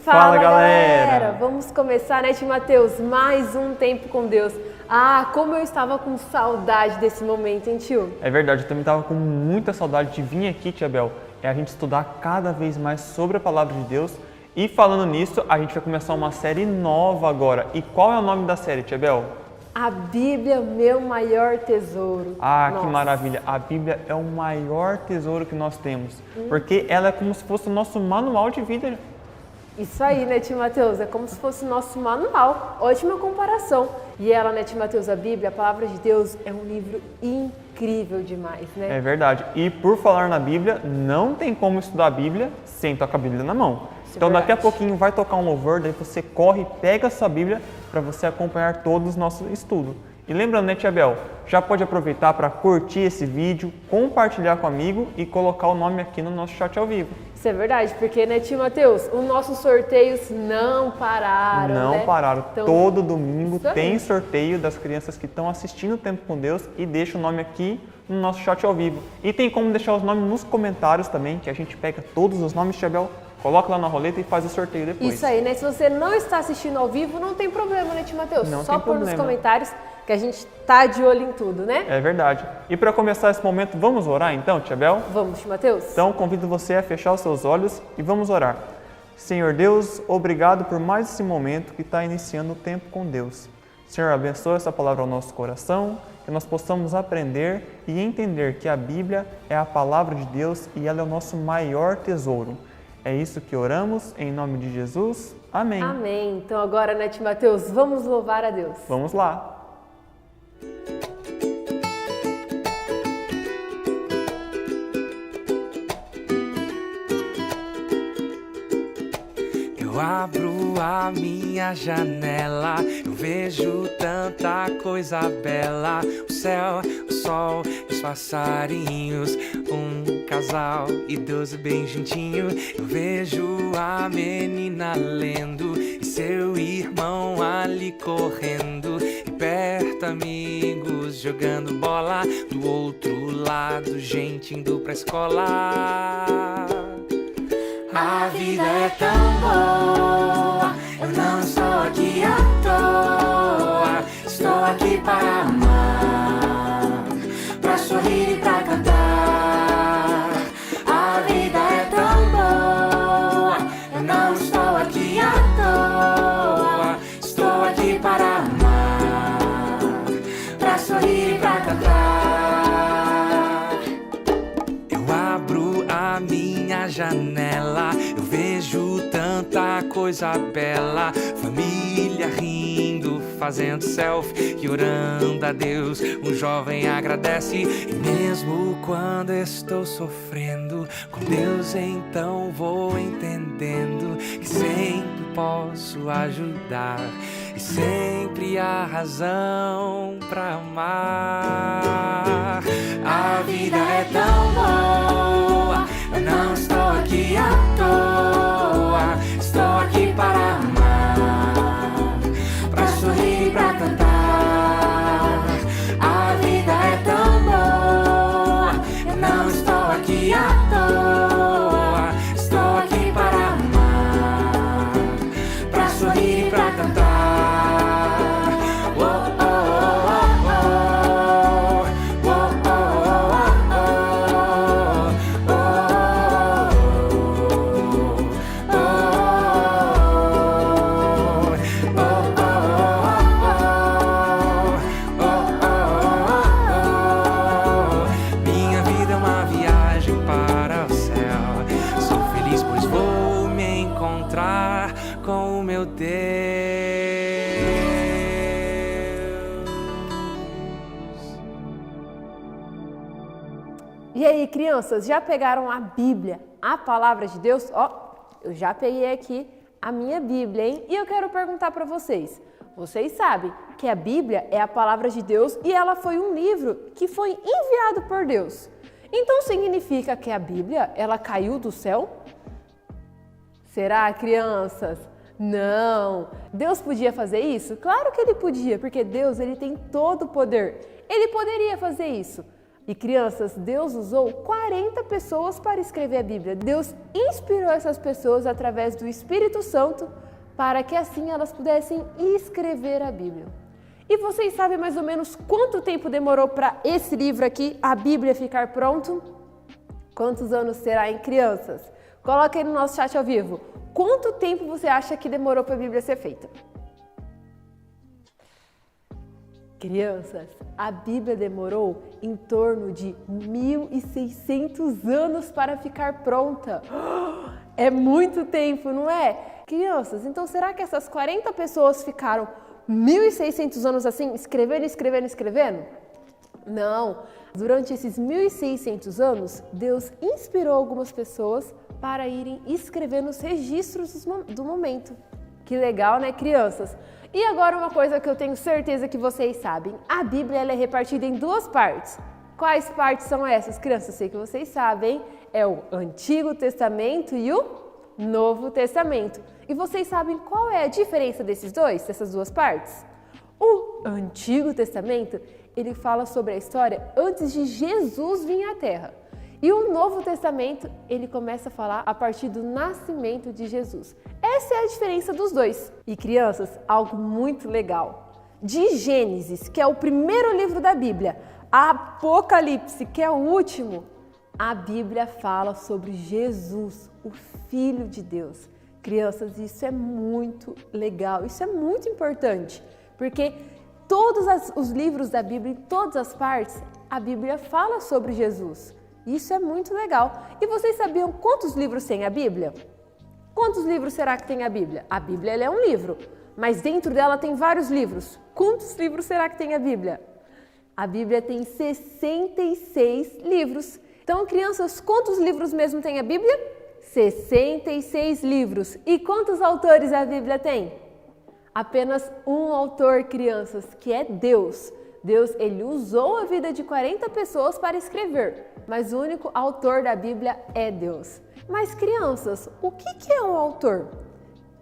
Fala galera! Vamos começar, né, Timoteus? Mais um tempo com Deus. Ah, como eu estava com saudade desse momento, hein, tio? É verdade, eu também estava com muita saudade de vir aqui, tia Bel, a gente estudar cada vez mais sobre a Palavra de Deus. E falando nisso, a gente vai começar uma série nova agora. E qual é o nome da série, tia Bel? A Bíblia, meu maior tesouro. Ah, Nossa. que maravilha! A Bíblia é o maior tesouro que nós temos, porque ela é como se fosse o nosso manual de vida. Isso aí, né, Timoteus? É como se fosse o nosso manual. Ótima comparação. E ela, né, Timoteus, a Bíblia, a Palavra de Deus, é um livro incrível demais, né? É verdade. E por falar na Bíblia, não tem como estudar a Bíblia sem tocar a Bíblia na mão. Então daqui a pouquinho vai tocar um louvor, daí você corre, pega a sua Bíblia para você acompanhar todos os nossos estudos. E lembrando, né, tia Bel, já pode aproveitar para curtir esse vídeo, compartilhar com um amigo e colocar o nome aqui no nosso chat ao vivo. Isso é verdade, porque, né, Timoteus, os nossos sorteios não pararam, Não pararam. Então, todo domingo isso aí. tem sorteio das crianças que estão assistindo o Tempo com Deus e deixa o nome aqui no nosso chat ao vivo. E tem como deixar os nomes nos comentários também, que a gente pega todos os nomes, tia Bel, coloca lá na roleta e faz o sorteio depois. Isso aí, né? Se você não está assistindo ao vivo, não tem problema, né, Timoteus? Não Só tem pôr nos problema. comentários que a gente tá de olho em tudo, né? É verdade. E para começar esse momento, vamos orar então, tia Bel? Vamos, Timoteus? Então, convido você a fechar os seus olhos e vamos orar. Senhor Deus, obrigado por mais esse momento que está iniciando o tempo com Deus. Senhor, abençoa essa palavra ao nosso coração, que nós possamos aprender e entender que a Bíblia é a palavra de Deus e ela é o nosso maior tesouro. É isso que oramos, em nome de Jesus. Amém. Amém. Então agora, né, Timoteus, vamos louvar a Deus. Vamos lá. Eu abro a minha janela, eu vejo tanta coisa bela. O céu, o sol, os passarinhos, um casal idoso bem juntinho. Eu vejo a menina lendo e seu irmão ali correndo. E perto amigos jogando bola, do outro lado gente indo pra escola. A vida é tão boa, eu não estou aqui à toa. Estou aqui para amar, para sorrir e para cantar. A vida é tão boa, eu não estou aqui à toa. Estou aqui para amar, para sorrir e para cantar. Eu abro a minha janela, eu vejo tanta coisa bela. Família rindo, fazendo selfie e orando a Deus. Um jovem agradece, e mesmo quando estou sofrendo, com Deus então vou entendendo que sempre posso ajudar e sempre há razão pra amar. A vida é tão boa, eu não estou aqui à toa. Estou aqui para amar, para sorrir e para cantar. A vida é tão boa, eu não estou aqui à toa. Estou aqui para amar, para sorrir e para cantar. Oh, oh, oh, oh, oh, oh, oh, oh, oh, minha vida é uma viagem para o céu. Sou feliz pois vou me encontrar com o meu Deus. E aí, crianças, já pegaram a Bíblia, a Palavra de Deus? Ó, eu já peguei aqui a minha Bíblia, hein? E eu quero perguntar para vocês. Vocês sabem que a Bíblia é a Palavra de Deus e ela foi um livro que foi enviado por Deus. Então significa que a Bíblia, ela caiu do céu? Será, crianças? Não. Deus podia fazer isso? Claro que ele podia, porque Deus, ele tem todo o poder. Ele poderia fazer isso. E crianças, Deus usou 40 pessoas para escrever a Bíblia. Deus inspirou essas pessoas através do Espírito Santo para que assim elas pudessem escrever a Bíblia. E vocês sabem mais ou menos quanto tempo demorou para esse livro aqui, a Bíblia, ficar pronto? Quantos anos será, em crianças? Coloca aí no nosso chat ao vivo. Quanto tempo você acha que demorou para a Bíblia ser feita? Crianças, a Bíblia demorou em torno de 1.600 anos para ficar pronta. É muito tempo, não é? Crianças, então será que essas 40 pessoas ficaram 1.600 anos assim, escrevendo? Não. Durante esses 1.600 anos, Deus inspirou algumas pessoas para irem escrevendo os registros do momento. Que legal, né, crianças? E agora uma coisa que eu tenho certeza que vocês sabem. A Bíblia ela é repartida em duas partes. Quais partes são essas, crianças? Eu sei que vocês sabem. É o Antigo Testamento e o Novo Testamento. E vocês sabem qual é a diferença dessas duas partes? O Antigo Testamento, ele fala sobre a história antes de Jesus vir à Terra. E o Novo Testamento, ele começa a falar a partir do nascimento de Jesus. Essa é a diferença dos dois. E crianças, algo muito legal. De Gênesis, que é o primeiro livro da Bíblia, a Apocalipse, que é o último, a Bíblia fala sobre Jesus, o Filho de Deus. Crianças, isso é muito legal, isso é muito importante, porque todos os livros da Bíblia, em todas as partes, a Bíblia fala sobre Jesus. Isso é muito legal. E vocês sabiam quantos livros tem a Bíblia? Quantos livros será que tem a Bíblia? A Bíblia ela é um livro, mas dentro dela tem vários livros. Quantos livros será que tem a Bíblia? A Bíblia tem 66 livros. Então, crianças, quantos livros mesmo tem a Bíblia? 66 livros. E quantos autores a Bíblia tem? Apenas um autor, crianças, que é Deus. Deus, ele usou a vida de 40 pessoas para escrever, mas o único autor da Bíblia é Deus. Mas crianças, o que é um autor?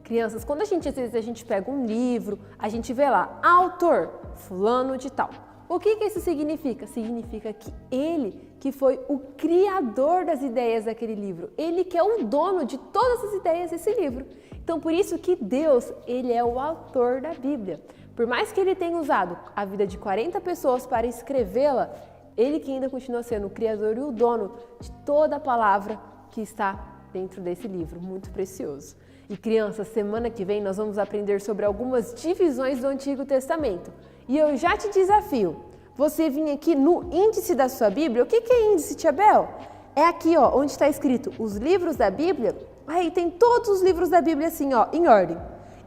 Crianças, quando às vezes a gente pega um livro, a gente vê lá, autor, fulano de tal. O que isso significa? Significa que ele que foi o criador das ideias daquele livro, ele que é o dono de todas as ideias desse livro. Então, por isso que Deus, ele é o autor da Bíblia. Por mais que ele tenha usado a vida de 40 pessoas para escrevê-la, ele que ainda continua sendo o criador e o dono de toda a palavra que está dentro desse livro, muito precioso. E crianças, semana que vem nós vamos aprender sobre algumas divisões do Antigo Testamento. E eu já te desafio, você vir aqui no índice da sua Bíblia. O que é índice, Tia Bel? É aqui, ó, onde está escrito os livros da Bíblia. Aí tem todos os livros da Bíblia assim, ó, em ordem.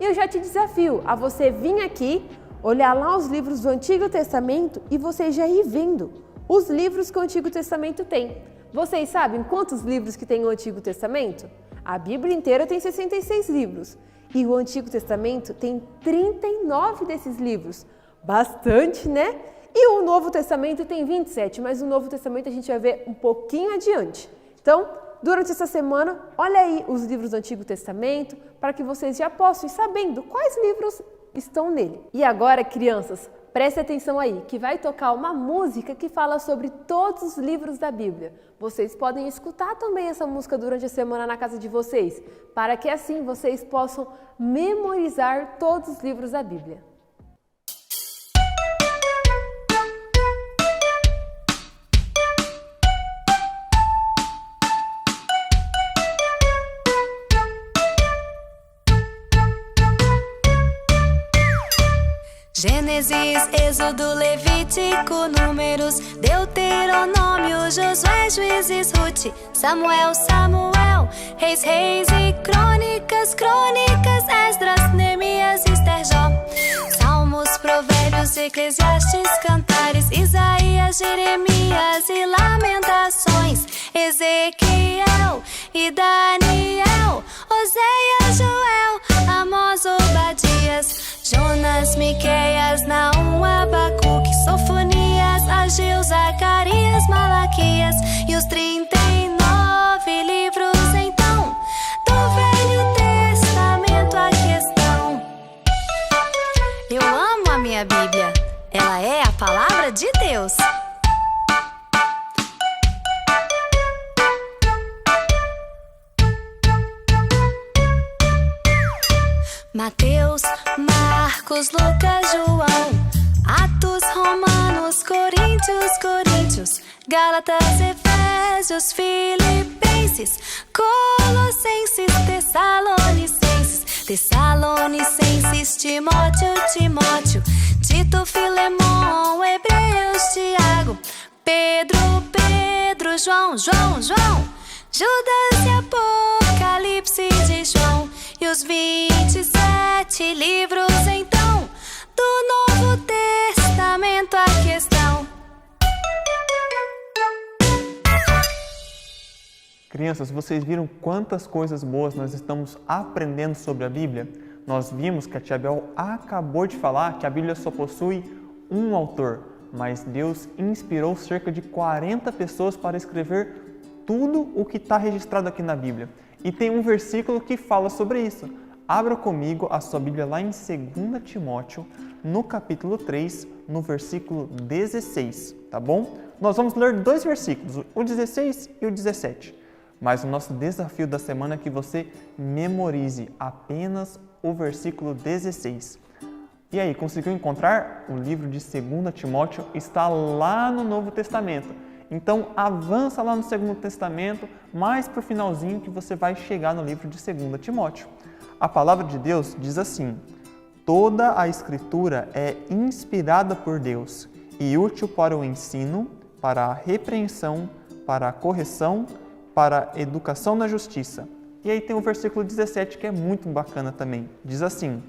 E eu já te desafio a você vir aqui, olhar lá os livros do Antigo Testamento e você já ir vendo os livros que o Antigo Testamento tem. Vocês sabem quantos livros que tem o Antigo Testamento? A Bíblia inteira tem 66 livros e o Antigo Testamento tem 39 desses livros. Bastante, né? E o Novo Testamento tem 27, mas o Novo Testamento a gente vai ver um pouquinho adiante. Então, durante essa semana, olha aí os livros do Antigo Testamento para que vocês já possam ir sabendo quais livros estão nele. E agora, crianças, preste atenção aí, que vai tocar uma música que fala sobre todos os livros da Bíblia. Vocês podem escutar também essa música durante a semana na casa de vocês, para que assim vocês possam memorizar todos os livros da Bíblia. Gênesis, Êxodo, Levítico, Números, Deuteronômio, Josué, Juízes, Rute, Samuel, Reis e Crônicas, Esdras, Neemias, Ester, Jó, Salmos, Provérbios, Eclesiastes, Cantares, Isaías, Jeremias e Lamentações, Ezequiel e Daniel, Oséias, Joel, Amós, Obadias, Jonas, Miqueias, Naum, Abacuque, Sofonias, Ageu, Zacarias, Malaquias e os 39 livros, então, do Velho Testamento a questão. Eu amo a minha Bíblia, ela é a palavra de Deus. Mateus, Marcos, Lucas, João, Atos, Romanos, Coríntios, Gálatas, Efésios, Filipenses, Colossenses, Tessalonicenses, Timóteo, Tito, Filemon, Hebreus, Tiago, Pedro, João, Judas e Apocalipse de João, e os 27 livros então do Novo Testamento aqui estão. Crianças, vocês viram quantas coisas boas nós estamos aprendendo sobre a Bíblia? Nós vimos que a tia Bel acabou de falar que a Bíblia só possui um autor, mas Deus inspirou cerca de 40 pessoas para escrever tudo o que está registrado aqui na Bíblia. E tem um versículo que fala sobre isso. Abra comigo a sua Bíblia lá em 2 Timóteo, no capítulo 3, no versículo 16, tá bom? Nós vamos ler dois versículos, o 16 e o 17. Mas o nosso desafio da semana é que você memorize apenas o versículo 16. E aí, conseguiu encontrar? O livro de 2 Timóteo está lá no Novo Testamento. Então, avança lá no Segundo Testamento, mais para o finalzinho que você vai chegar no livro de 2 Timóteo. A palavra de Deus diz assim: toda a Escritura é inspirada por Deus e útil para o ensino, para a repreensão, para a correção, para a educação na justiça. E aí tem o versículo 17 que é muito bacana também. Diz assim: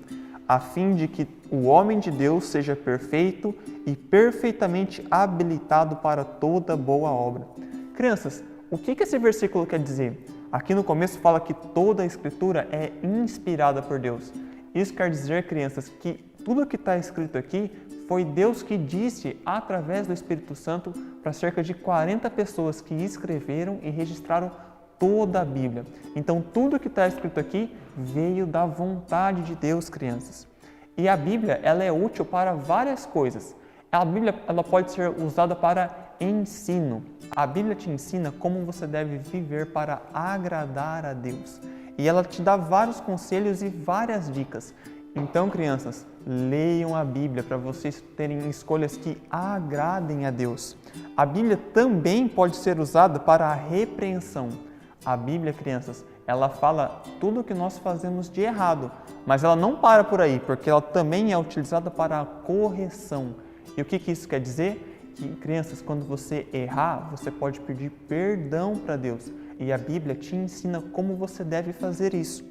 a fim de que o homem de Deus seja perfeito e perfeitamente habilitado para toda boa obra. Crianças, o que esse versículo quer dizer? Aqui no começo fala que toda a Escritura é inspirada por Deus. Isso quer dizer, crianças, que tudo que está escrito aqui foi Deus que disse através do Espírito Santo para cerca de 40 pessoas que escreveram e registraram toda a Bíblia. Então, tudo que está escrito aqui veio da vontade de Deus, crianças. E a Bíblia, ela é útil para várias coisas. A Bíblia, ela pode ser usada para ensino. A Bíblia te ensina como você deve viver para agradar a Deus. E ela te dá vários conselhos e várias dicas. Então, crianças, leiam a Bíblia para vocês terem escolhas que agradem a Deus. A Bíblia também pode ser usada para a repreensão. A Bíblia, crianças, ela fala tudo o que nós fazemos de errado, mas ela não para por aí, porque ela também é utilizada para a correção. E o que isso quer dizer? Que, crianças, quando você errar, você pode pedir perdão para Deus. E a Bíblia te ensina como você deve fazer isso.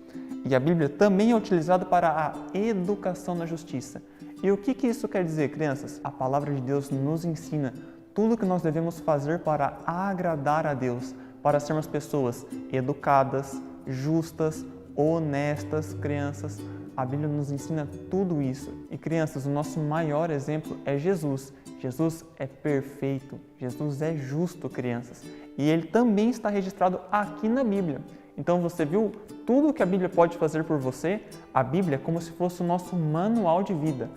E a Bíblia também é utilizada para a educação na justiça. E o que isso quer dizer, crianças? A palavra de Deus nos ensina tudo o que nós devemos fazer para agradar a Deus, para sermos pessoas educadas, justas, honestas, crianças. A Bíblia nos ensina tudo isso. E, crianças, o nosso maior exemplo é Jesus. Jesus é perfeito, Jesus é justo, crianças. E ele também está registrado aqui na Bíblia. Então, você viu tudo o que a Bíblia pode fazer por você? A Bíblia é como se fosse o nosso manual de vida.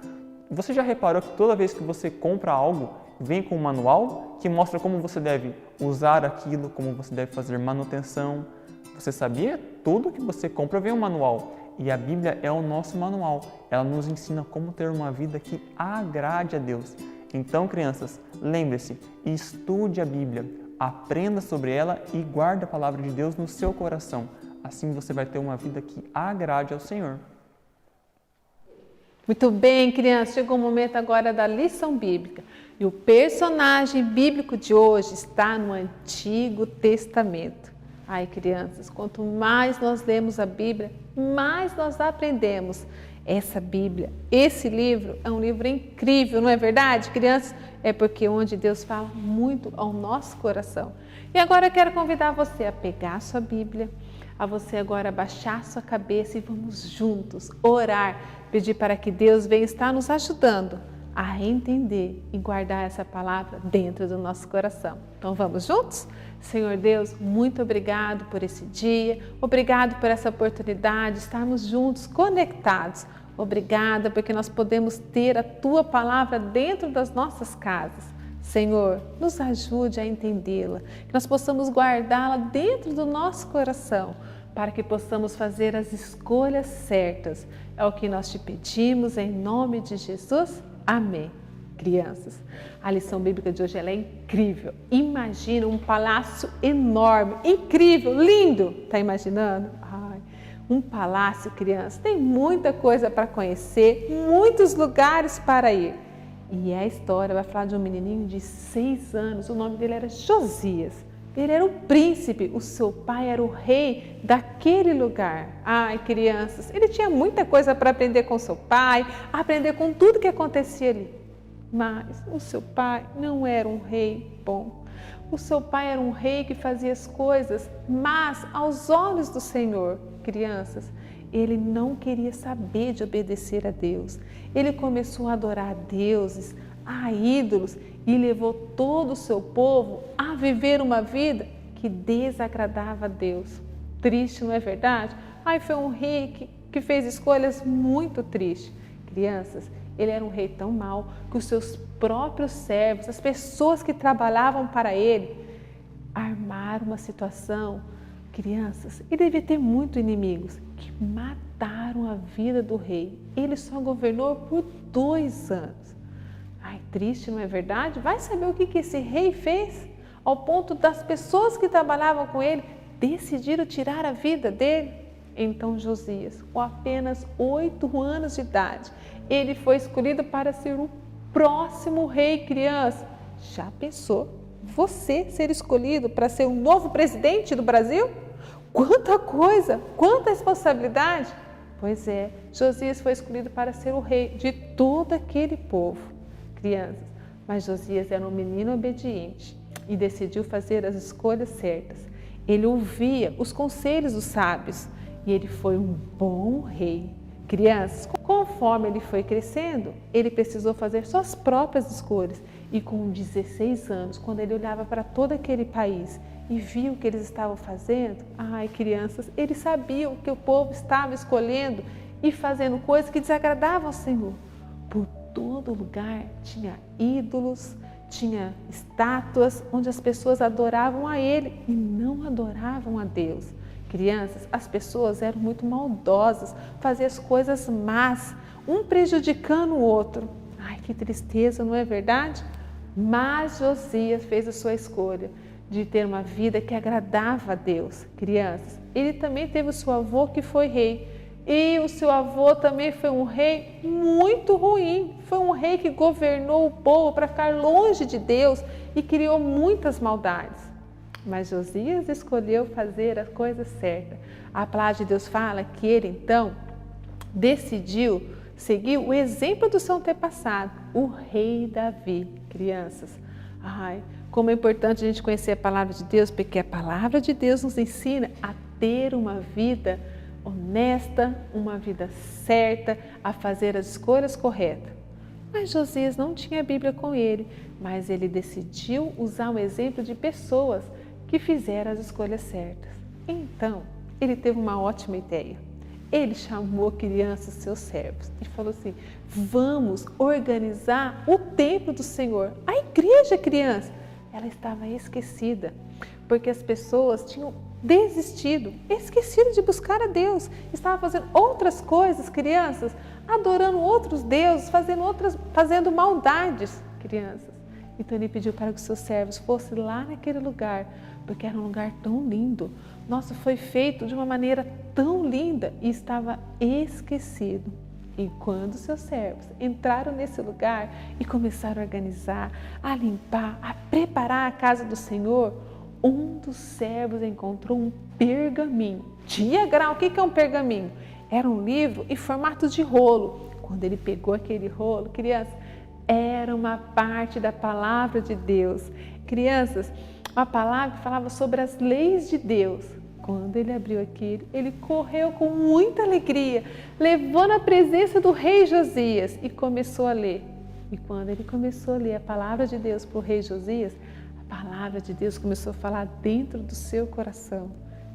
Você já reparou que toda vez que você compra algo, vem com um manual que mostra como você deve usar aquilo, como você deve fazer manutenção? Você sabia? Tudo que você compra vem um manual. E a Bíblia é o nosso manual. Ela nos ensina como ter uma vida que agrade a Deus. Então, crianças, lembre-se, estude a Bíblia, aprenda sobre ela e guarde a palavra de Deus no seu coração. Assim você vai ter uma vida que agrade ao Senhor. Muito bem, crianças, chegou o momento agora da lição bíblica. E o personagem bíblico de hoje está no Antigo Testamento. Ai, crianças, quanto mais nós lemos a Bíblia, mais nós aprendemos. Essa Bíblia, esse livro é um livro incrível, não é verdade, crianças? É porque onde Deus fala muito ao nosso coração. E agora eu quero convidar você a pegar a sua Bíblia, a você agora abaixar sua cabeça e vamos juntos orar, pedir para que Deus venha estar nos ajudando a entender e guardar essa palavra dentro do nosso coração. Então vamos juntos? Senhor Deus, muito obrigado por esse dia, obrigado por essa oportunidade de estarmos juntos, conectados. Obrigada porque nós podemos ter a Tua palavra dentro das nossas casas. Senhor, nos ajude a entendê-la, que nós possamos guardá-la dentro do nosso coração, para que possamos fazer as escolhas certas. É o que nós te pedimos em nome de Jesus. Amém. Crianças, a lição bíblica de hoje ela é incrível. Imagina um palácio enorme, incrível, lindo. Tá imaginando? Um palácio, criança, tem muita coisa para conhecer, muitos lugares para ir. E a história vai falar de um menininho de 6 anos, o nome dele era Josias. Ele era o príncipe, o seu pai era o rei daquele lugar. Ai, crianças, ele tinha muita coisa para aprender com seu pai, aprender com tudo que acontecia ali. Mas o seu pai não era um rei bom. O seu pai era um rei que fazia as coisas, mas aos olhos do Senhor, crianças, ele não queria saber de obedecer a Deus. Ele começou a adorar deuses, a ídolos e levou todo o seu povo a viver uma vida que desagradava a Deus. Triste, não é verdade? Foi um rei que fez escolhas muito tristes. Crianças, ele era um rei tão mau que os seus próprios servos, as pessoas que trabalhavam para ele, armaram uma situação. Crianças, ele devia ter muitos inimigos que mataram a vida do rei. Ele só governou por 2 anos. Triste, não é verdade? Vai saber o que esse rei fez? Ao ponto das pessoas que trabalhavam com ele decidiram tirar a vida dele. Então Josias, com apenas 8 anos de idade, ele foi escolhido para ser o próximo rei. Criança, já pensou você ser escolhido para ser o novo presidente do Brasil? Quanta coisa, quanta responsabilidade! Pois é, Josias foi escolhido para ser o rei de todo aquele povo. Crianças, mas Josias era um menino obediente e decidiu fazer as escolhas certas. Ele ouvia os conselhos dos sábios e ele foi um bom rei. Crianças, conforme ele foi crescendo, ele precisou fazer suas próprias escolhas. E com 16 anos, quando ele olhava para todo aquele país e viu o que eles estavam fazendo, crianças, ele sabia que o povo estava escolhendo e fazendo coisas que desagradavam ao Senhor. Por todo lugar tinha ídolos, tinha estátuas onde as pessoas adoravam a ele e não adoravam a Deus. Crianças, as pessoas eram muito maldosas, faziam as coisas más, um prejudicando o outro. Que tristeza, não é verdade? Mas Josias fez a sua escolha de ter uma vida que agradava a Deus. Crianças, ele também teve o seu avô que foi rei. E o seu avô também foi um rei muito ruim. Foi um rei que governou o povo para ficar longe de Deus e criou muitas maldades. Mas Josias escolheu fazer a coisa certa. A palavra de Deus fala que ele então decidiu seguir o exemplo do seu antepassado, o rei Davi. Crianças, como é importante a gente conhecer a palavra de Deus, porque a palavra de Deus nos ensina a ter uma vida honesta, uma vida certa, a fazer as escolhas corretas. Mas Josias não tinha a Bíblia com ele, mas ele decidiu usar um exemplo de pessoas que fizeram as escolhas certas. Então, ele teve uma ótima ideia. Ele chamou crianças, seus servos, e falou assim: vamos organizar o templo do Senhor. A igreja, criança, ela estava esquecida, porque as pessoas tinham desistido, esquecido de buscar a Deus, estavam fazendo outras coisas, crianças, adorando outros deuses, fazendo maldades, crianças. Então ele pediu para que os seus servos fossem lá naquele lugar, porque era um lugar tão lindo. Nossa, foi feito de uma maneira tão linda e estava esquecido. E quando seus servos entraram nesse lugar e começaram a organizar, a limpar, a preparar a casa do Senhor, um dos servos encontrou um pergaminho. Diagrama, o que é um pergaminho? Era um livro em formato de rolo. Quando ele pegou aquele rolo, crianças, era uma parte da palavra de Deus. Crianças, a palavra falava sobre as leis de Deus. Quando ele abriu aquilo, ele correu com muita alegria, levou na presença do rei Josias e começou a ler. E quando ele começou a ler a palavra de Deus para o rei Josias, a palavra de Deus começou a falar dentro do seu coração.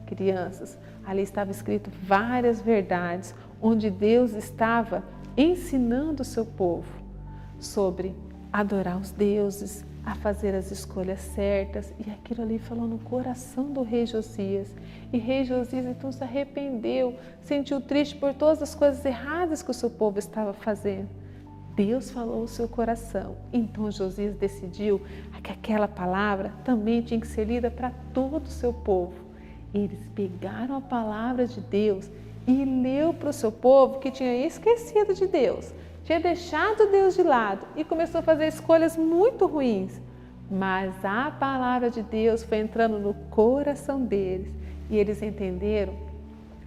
Crianças, ali estava escrito várias verdades, onde Deus estava ensinando o seu povo sobre adorar os deuses, a fazer as escolhas certas, e aquilo ali falou no coração do rei Josias. E rei Josias então se arrependeu, sentiu triste por todas as coisas erradas que o seu povo estava fazendo. Deus falou ao seu coração, então Josias decidiu que aquela palavra também tinha que ser lida para todo o seu povo. Eles pegaram a palavra de Deus e leu para o seu povo que tinha esquecido de Deus, tinha deixado Deus de lado e começou a fazer escolhas muito ruins. Mas a palavra de Deus foi entrando no coração deles e eles entenderam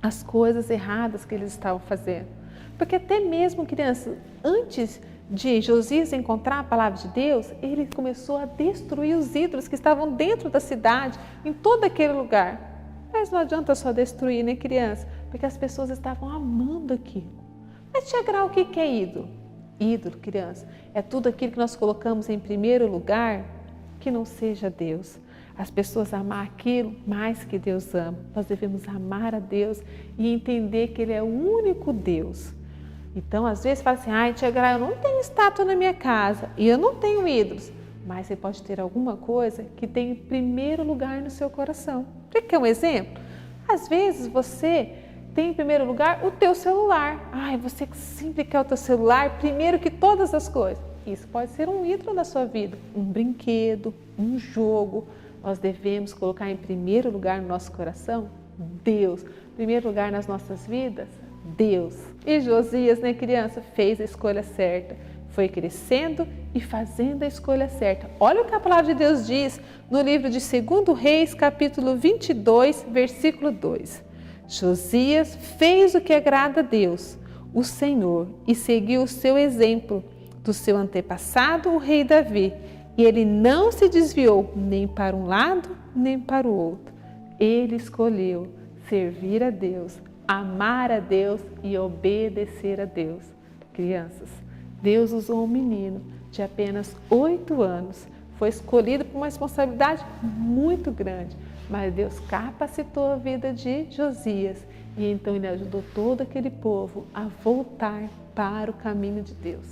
as coisas erradas que eles estavam fazendo. Porque até mesmo, crianças, antes de Josias encontrar a palavra de Deus, ele começou a destruir os ídolos que estavam dentro da cidade, em todo aquele lugar. Mas não adianta só destruir, né, criança? Porque as pessoas estavam amando aquilo. Mas tia Grau, o que é ídolo? Ídolo, criança, é tudo aquilo que nós colocamos em primeiro lugar que não seja Deus. As pessoas amar aquilo mais que Deus ama. Nós devemos amar a Deus e entender que Ele é o único Deus. Então, às vezes, fala assim, ai, tia Grau, eu não tenho estátua na minha casa e eu não tenho ídolos. Mas você pode ter alguma coisa que tem em primeiro lugar no seu coração. Você quer um exemplo? Às vezes, você tem em primeiro lugar o teu celular. Ai, você sempre quer o teu celular primeiro que todas as coisas. Isso pode ser um ídolo na sua vida, um brinquedo, um jogo. Nós devemos colocar em primeiro lugar no nosso coração Deus. Em primeiro lugar nas nossas vidas, Deus. E Josias, né, criança, fez a escolha certa. Foi crescendo e fazendo a escolha certa. Olha o que a palavra de Deus diz no livro de 2 Reis, capítulo 22, versículo 2. Josias fez o que agrada a Deus, o Senhor, e seguiu o seu exemplo do seu antepassado, o rei Davi. E ele não se desviou nem para um lado, nem para o outro. Ele escolheu servir a Deus, amar a Deus e obedecer a Deus. Crianças, Deus usou um menino de apenas 8 anos. Foi escolhido por uma responsabilidade muito grande, mas Deus capacitou a vida de Josias e então ele ajudou todo aquele povo a voltar para o caminho de Deus.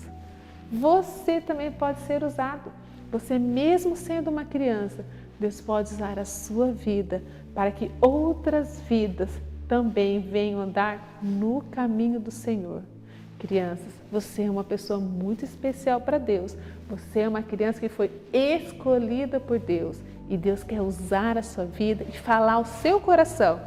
Você também pode ser usado. Você mesmo sendo uma criança, Deus pode usar a sua vida para que outras vidas também venham andar no caminho do Senhor. Crianças, você é uma pessoa muito especial para Deus. Você é uma criança que foi escolhida por Deus e Deus quer usar a sua vida e falar ao seu coração.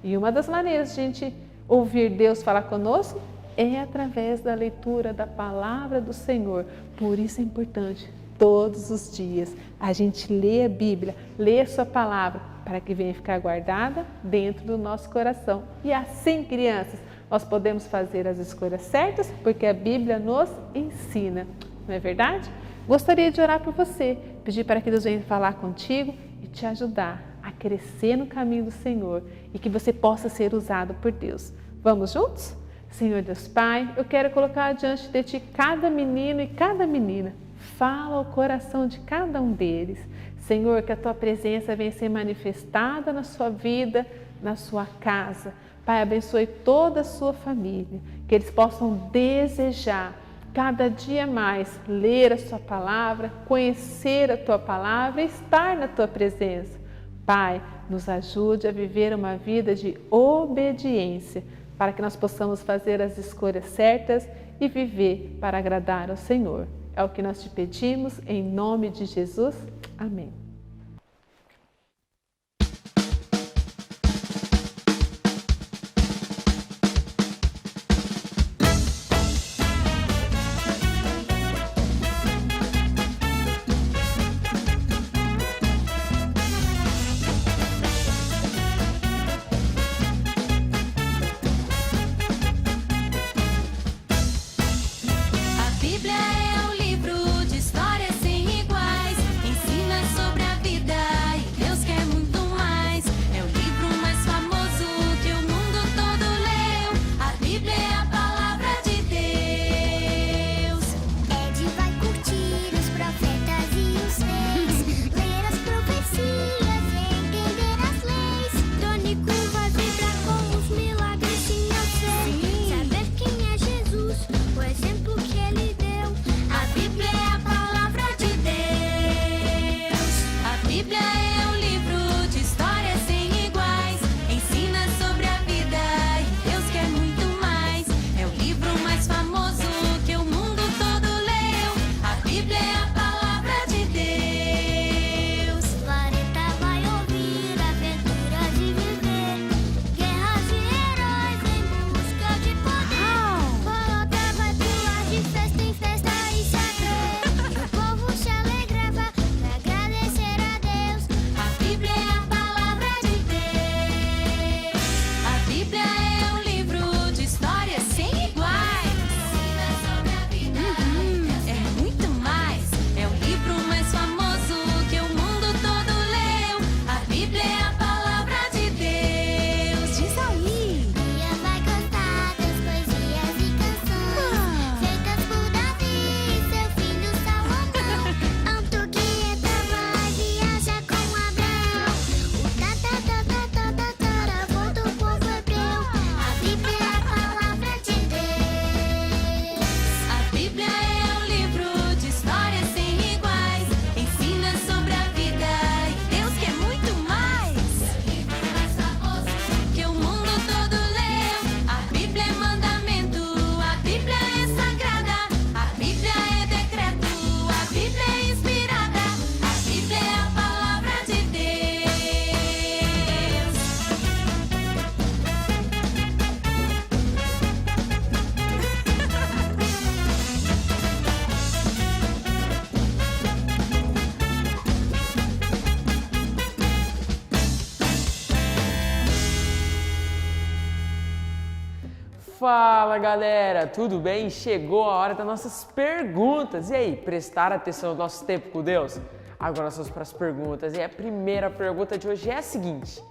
E uma das maneiras de a gente ouvir Deus falar conosco é através da leitura da palavra do Senhor. Por isso é importante todos os dias a gente lê a Bíblia, lê a sua palavra para que venha ficar guardada dentro do nosso coração. E assim, crianças, nós podemos fazer as escolhas certas porque a Bíblia nos ensina, não é verdade? Gostaria de orar por você, pedir para que Deus venha falar contigo e te ajudar a crescer no caminho do Senhor e que você possa ser usado por Deus. Vamos juntos? Senhor Deus Pai, eu quero colocar diante de Ti cada menino e cada menina. Fala ao coração de cada um deles. Senhor, que a Tua presença venha ser manifestada na sua vida, na sua casa. Pai, abençoe toda a sua família, que eles possam desejar cada dia mais ler a Sua palavra, conhecer a Tua palavra e estar na Tua presença. Pai, nos ajude a viver uma vida de obediência, para que nós possamos fazer as escolhas certas e viver para agradar ao Senhor. É o que nós te pedimos, em nome de Jesus. Amém. A Bíblia é um livro de histórias sem iguais. Ensina sobre Fala galera, tudo bem? Chegou a hora das nossas perguntas. E aí, prestaram atenção no nosso tempo com Deus? Agora nós vamos para as perguntas. E a primeira pergunta de hoje é a seguinte: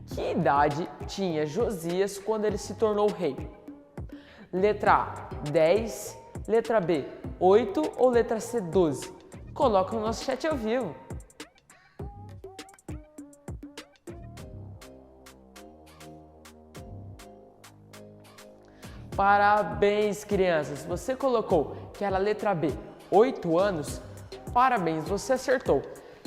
que idade tinha Josias quando ele se tornou rei? Letra A, 10, letra B, 8 ou letra C, 12? Coloca no nosso chat ao vivo. Parabéns, crianças! Você colocou que era a letra B, 8 anos. Parabéns, você acertou.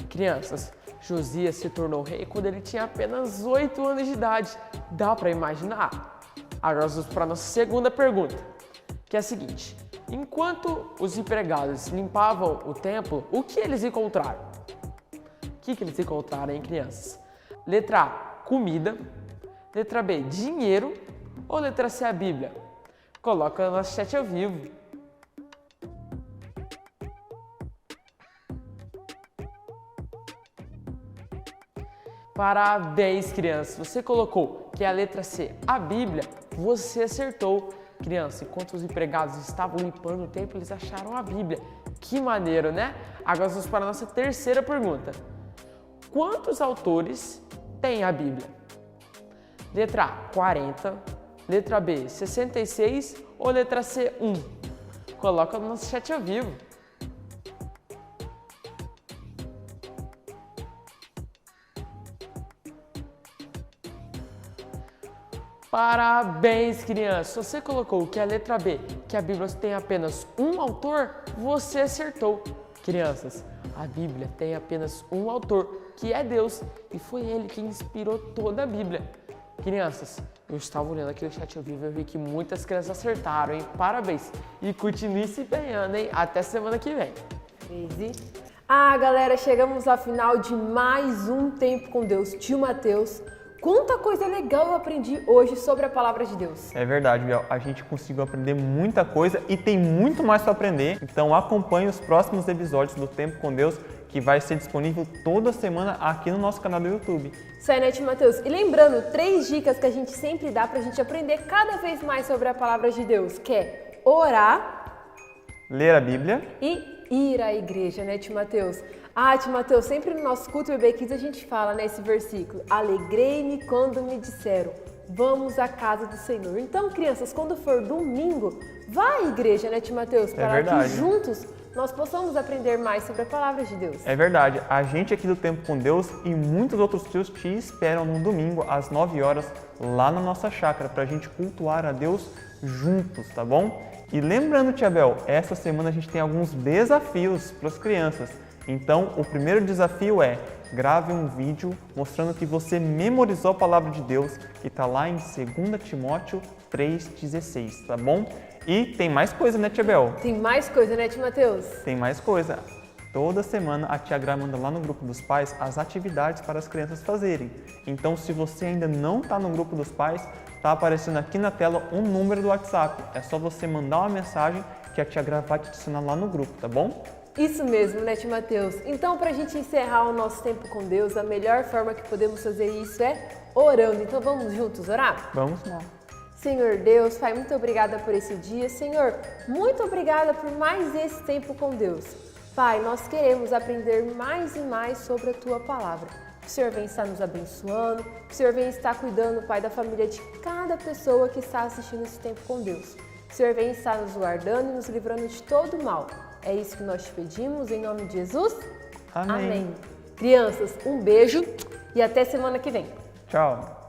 Crianças, Josias se tornou rei quando ele tinha apenas 8 anos de idade. Dá para imaginar? Agora nós vamos para a nossa segunda pergunta, que é a seguinte: enquanto os empregados limpavam o templo, o que eles encontraram? O que eles encontraram, hein, crianças? Letra A, comida. Letra B, dinheiro. Ou letra C, a Bíblia? Coloca no nosso chat ao vivo. Parabéns, crianças! Você colocou que é a letra C, a Bíblia. Você acertou. Criança, enquanto os empregados estavam limpando o templo, eles acharam a Bíblia. Que maneiro, né? Agora vamos para a nossa terceira pergunta. Quantos autores tem a Bíblia? Letra A, 40. Letra B, 66 ou letra C, 1? Coloca no nosso chat ao vivo. Parabéns, crianças! Você colocou que a letra B, que a Bíblia tem apenas um autor, você acertou. Crianças, a Bíblia tem apenas um autor, que é Deus, e foi ele que inspirou toda a Bíblia. Crianças, eu estava olhando aqui no chat ao vivo e eu vi que muitas crianças acertaram, hein? Parabéns! E continue se empenhando, hein? Até semana que vem. Crazy. Galera, chegamos ao final de mais um Tempo com Deus, tio Mateus. Quanta coisa legal eu aprendi hoje sobre a Palavra de Deus. É verdade, Biel. A gente conseguiu aprender muita coisa e tem muito mais para aprender. Então acompanhe os próximos episódios do Tempo com Deus, que vai ser disponível toda semana aqui no nosso canal do YouTube. Isso aí, né, tio Mateus? E lembrando, 3 dicas que a gente sempre dá pra gente aprender cada vez mais sobre a Palavra de Deus, que é orar, ler a Bíblia e ir à igreja, né, tio Mateus? Tio Mateus, sempre no nosso culto Bebê Kids a gente fala nesse versículo: alegrei-me quando me disseram, vamos à casa do Senhor. Então, crianças, quando for domingo, vá à igreja, né, tio Mateus? Para que juntos nós possamos aprender mais sobre a Palavra de Deus. É verdade. A gente aqui do Tempo com Deus e muitos outros tios te esperam no domingo às 9 horas lá na nossa chácara para a gente cultuar a Deus juntos, tá bom? E lembrando, tia Bel, essa semana a gente tem alguns desafios para as crianças. Então, o primeiro desafio é: grave um vídeo mostrando que você memorizou a Palavra de Deus, que está lá em 2 Timóteo 3,16, tá bom? E tem mais coisa, né, tia Bel? Tem mais coisa, né, tio Mateus? Tem mais coisa. Toda semana a tia Gra manda lá no grupo dos pais as atividades para as crianças fazerem. Então, se você ainda não está no grupo dos pais, está aparecendo aqui na tela um número do WhatsApp. É só você mandar uma mensagem que a tia Gra vai te adicionar lá no grupo, tá bom? Isso mesmo, né, tio Mateus? Então, para a gente encerrar o nosso tempo com Deus, a melhor forma que podemos fazer isso é orando. Então, vamos juntos orar? Vamos lá. Senhor Deus, Pai, muito obrigada por esse dia. Senhor, muito obrigada por mais esse tempo com Deus. Pai, nós queremos aprender mais e mais sobre a Tua Palavra. Que o Senhor venha estar nos abençoando, que o Senhor venha estar cuidando, Pai, da família de cada pessoa que está assistindo esse tempo com Deus. Que o Senhor venha estar nos guardando e nos livrando de todo mal. É isso que nós te pedimos, em nome de Jesus. Amém. Amém. Crianças, um beijo e até semana que vem. Tchau.